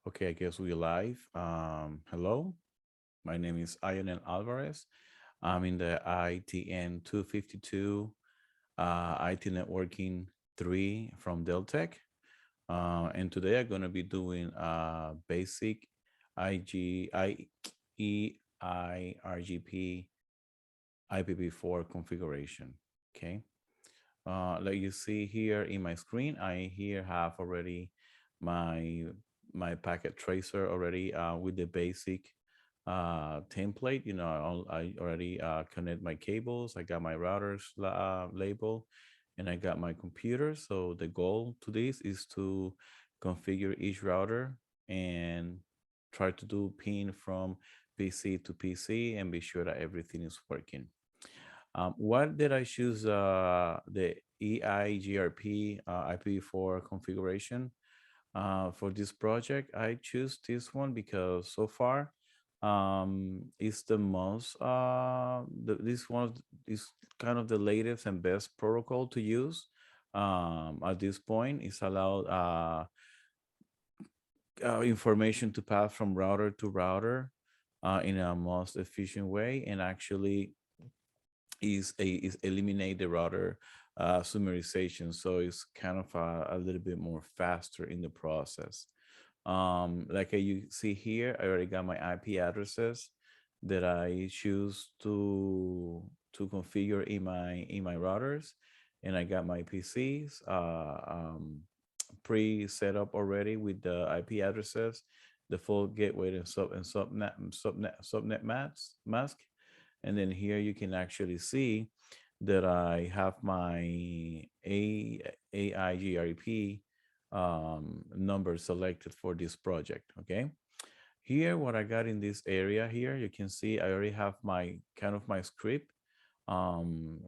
Okay, I guess we're live. Hello, my name is Ionel Alvarez. I'm in the ITN 252 IT Networking 3 from Deltec. And today I'm going to be doing basic IG, IEIRGP IPv4 configuration. Okay. Like you see here in my screen, I here have already my my packet tracer already with the basic template. I already connect my cables. I got my routers label, and I got my computer. So the goal to this is to configure each router and try to do pin from PC to PC and be sure that everything is working. What did I choose the EIGRP IPv4 configuration for this project? I choose this one because so far it's the most, this one is kind of the latest and best protocol to use. At this point, it's allowed information to pass from router to router in a most efficient way, and actually is eliminate the router summarization, so it's kind of a little bit more faster in the process. Like you see here, I already got my IP addresses that I choose to configure in my routers, and I got my PCs pre-set up already with the IP addresses, the full gateway and subnet mask. And then here you can actually see that I have my AIGRP number selected for this project. Okay. Here, what I got in this area here, you can see I already have my kind of my script. um,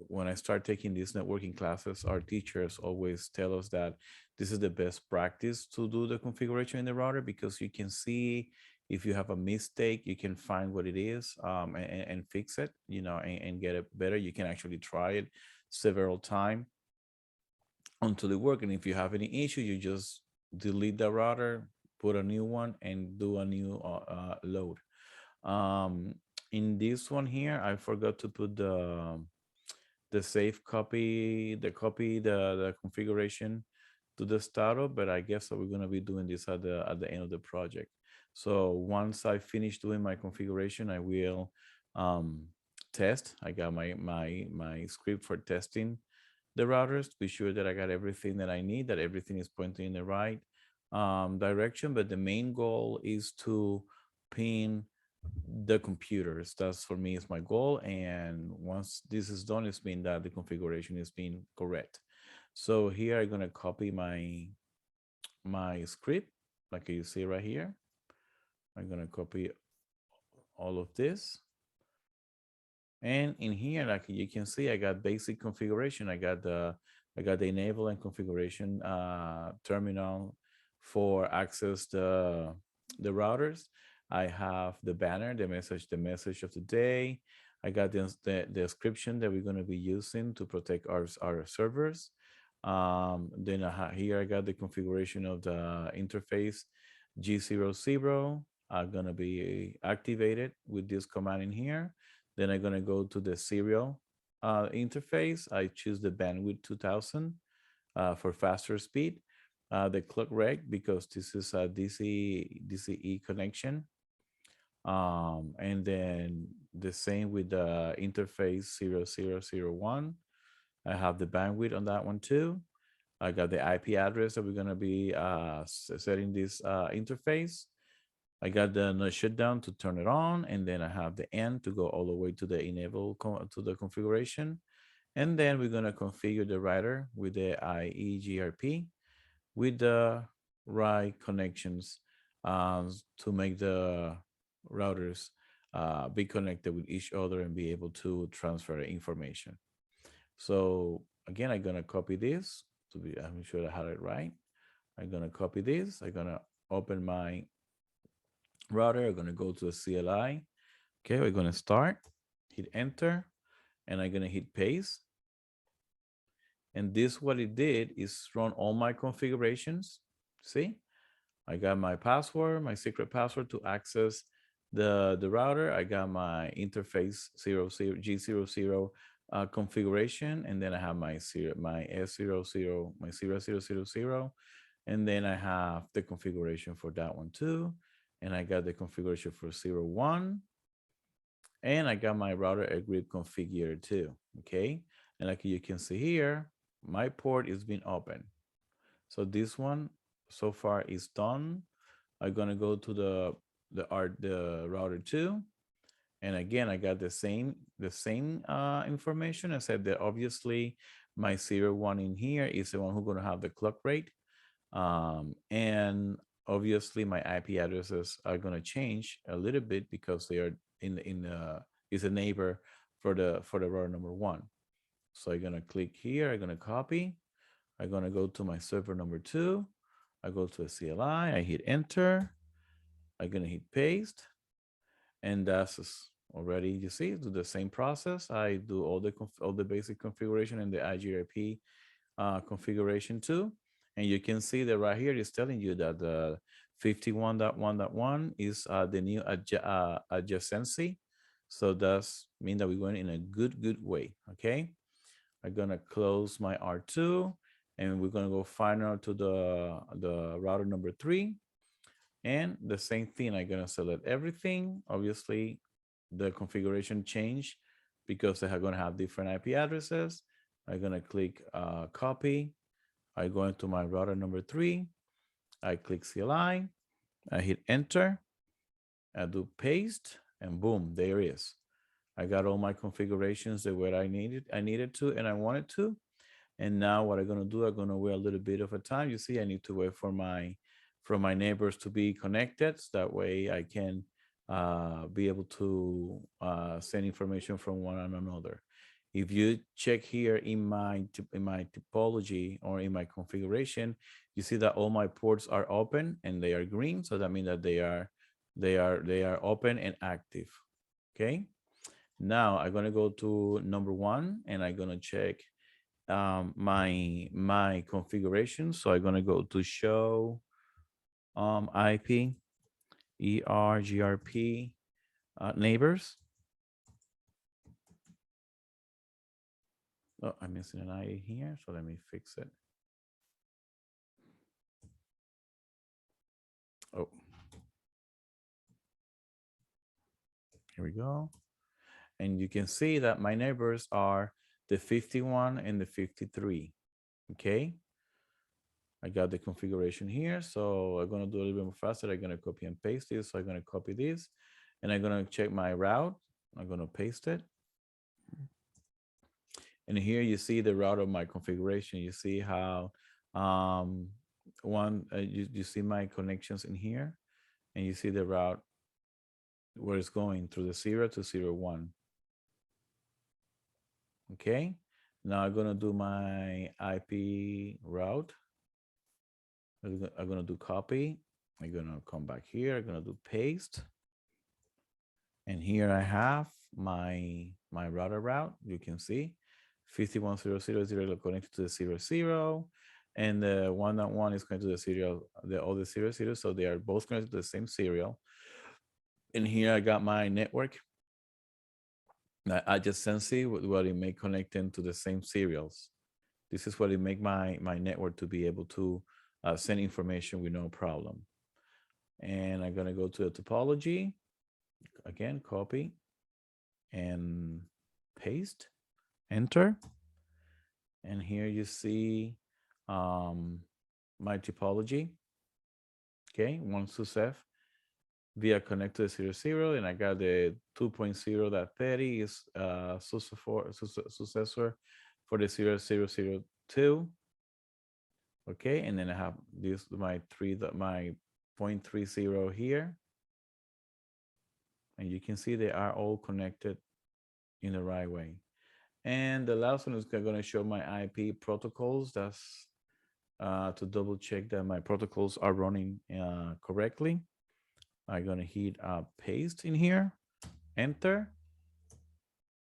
when I start taking these networking classes, our teachers always tell us that this is the best practice to do the configuration in the router, because you can see if you have a mistake, you can find what it is, and fix it, and get it better. You can actually try it several times until it works. And if you have any issue, you just delete the router, put a new one, and do a new load. Um, in this one here, I forgot to put the save copy, the configuration to the startup, but I guess that we're gonna be doing this at the end of the project. So once I finish doing my configuration, I will um, test. I got my script for testing the routers to be sure that I got everything that I need, that everything is pointing in the right direction. But the main goal is to pin the computers. That's for me is my goal. And once this is done, it's mean that the configuration is being correct. So here I'm gonna copy my script, like you see right here. I'm gonna copy all of this. And in here, like you can see, I got basic configuration. I got the enable and configuration terminal for access the routers. I have the banner, the message of the day. I got the description that we're going to be using to protect our servers. Then here I got the configuration of the interface G00 are going to be activated with this command in here. Then I'm going to go to the serial interface. I choose the bandwidth 2000 for faster speed. The clock reg, because this is a DCE connection. And then the same with the interface 0001. I have the bandwidth on that one too. I got the IP address that we're going to be setting this interface. I got the no shutdown to turn it on, and then I have the end to go all the way to the enable to the configuration. And then we're gonna configure the router with the IEGRP with the right connections to make the routers be connected with each other and be able to transfer information. So again, I'm gonna copy this to be, I'm sure I had it right. I'm gonna copy this. I'm gonna open my router. I'm going to go to the CLI. Okay, we're going to start, hit enter, and I'm going to hit paste. And this, what it did is run all my configurations. See, I got my password, my secret password to access the router. I got my interface 00 G00 configuration, and then I have my my S00 my 0000, and then I have the configuration for that one too, and I got the configuration for 01, and I got my router grid configured too. Okay, and like you can see here, my port is being open. So this one so far is done. I'm gonna go to the router 2, and again I got the same information. I said that obviously my 01 in here is the one who's gonna have the clock rate, and obviously my IP addresses are gonna change a little bit because they are in is a neighbor for the router number 1. So I'm gonna click here. I'm gonna copy. I'm gonna go to my server number 2. I go to a CLI. I hit enter. I'm gonna hit paste, and that's already, you see, do the same process. I do all the basic configuration and the IGRP configuration too, and you can see that right here it's telling you that the 51.1.1 is the new adjacency. So that's mean that we're going in a good way. Okay, I'm gonna close my R2, and we're gonna go final to the router number 3. And the same thing, I'm gonna select everything. Obviously, the configuration change because they are gonna have different IP addresses. I'm gonna click copy. I go into my router number 3. I click CLI. I hit enter. I do paste, and boom, there it is. I got all my configurations the way I needed to, and I wanted to. And now what I'm gonna do, I'm gonna wait a little bit of a time. You see, I need to wait for my neighbors to be connected. So that way I can be able to send information from one another. If you check here in my topology or in my configuration, you see that all my ports are open and they are green. So that means that they are open and active. Okay. Now I'm gonna go to number 1, and I'm gonna check my configuration. So I'm gonna go to show IP ERGRP neighbors. Oh, I'm missing an I here, so let me fix it. Oh, here we go. And you can see that my neighbors are the 51 and the 53. Okay. I got the configuration here. So I'm gonna do a little bit more faster. I'm gonna copy and paste this. So I'm gonna copy this, and I'm gonna check my route. I'm gonna paste it. And here you see the route of my configuration. You see how you see my connections in here, and you see the route where it's going through the 0 to 01. Okay, now I'm gonna do my IP route. I'm gonna do copy. I'm gonna come back here. I'm gonna do paste, and here I have my router route. You can see 51.0.0 is directly connected to the 00, and the 1.1 is connected to the serial, the other 00. So they are both connected to the same serial. And here I got my network adjacency, what it may connect them to the same serials. This is what it make my network to be able to send information with no problem. And I'm gonna go to the topology again, copy and paste, enter. And here you see my topology. Okay, 1 sus F via connector 00, and I got the 2.0.30 is successor for the 0002. Okay, and then I have this my 0.30 here, and you can see they are all connected in the right way. And the last one is going to show my IP protocols. That's to double check that my protocols are running correctly. I'm going to hit paste in here, enter.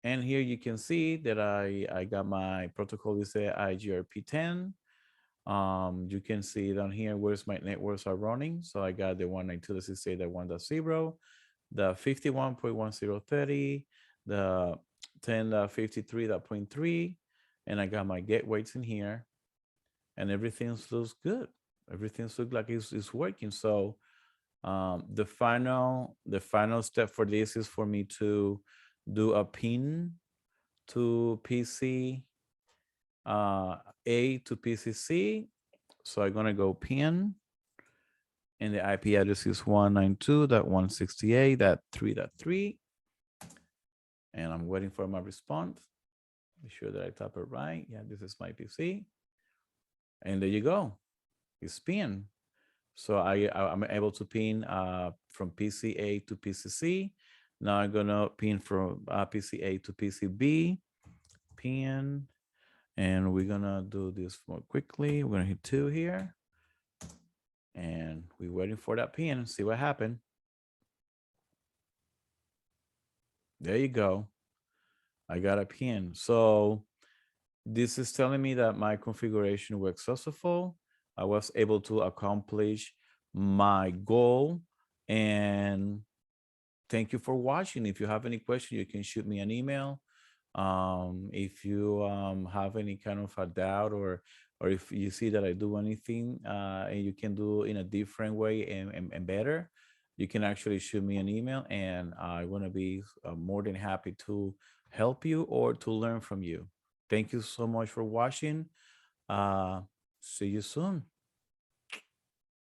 And here you can see that I got my protocol is a IGRP10. You can see down here where's my networks are running. So I got the 192.168.1.0, the 51.1030, the 10.53.3, and I got my gateways in here, and everything looks good. Everything looks like it's working. So the final step for this is for me to do a pin to PC A to PCC. So I'm gonna go pin, and the IP address is 192.168.3.3, and I'm waiting for my response. Be sure that I type it right. Yeah, this is my PC, and there you go. It's pinned. So I'm able to pin from PCA to PCC. Now I'm gonna pin from PCA to PCB, pin, and we're gonna do this more quickly. We're gonna hit 2 here, and we're waiting for that pin. See what happened. There you go. I got a pin. So this is telling me that my configuration was successful. I was able to accomplish my goal, and thank you for watching. If you have any question, you can shoot me an email. If you have any kind of a doubt, or if you see that I do anything and you can do in a different way and better, you can actually shoot me an email, and I want to be more than happy to help you or to learn from you. Thank you so much for watching. uh See you soon.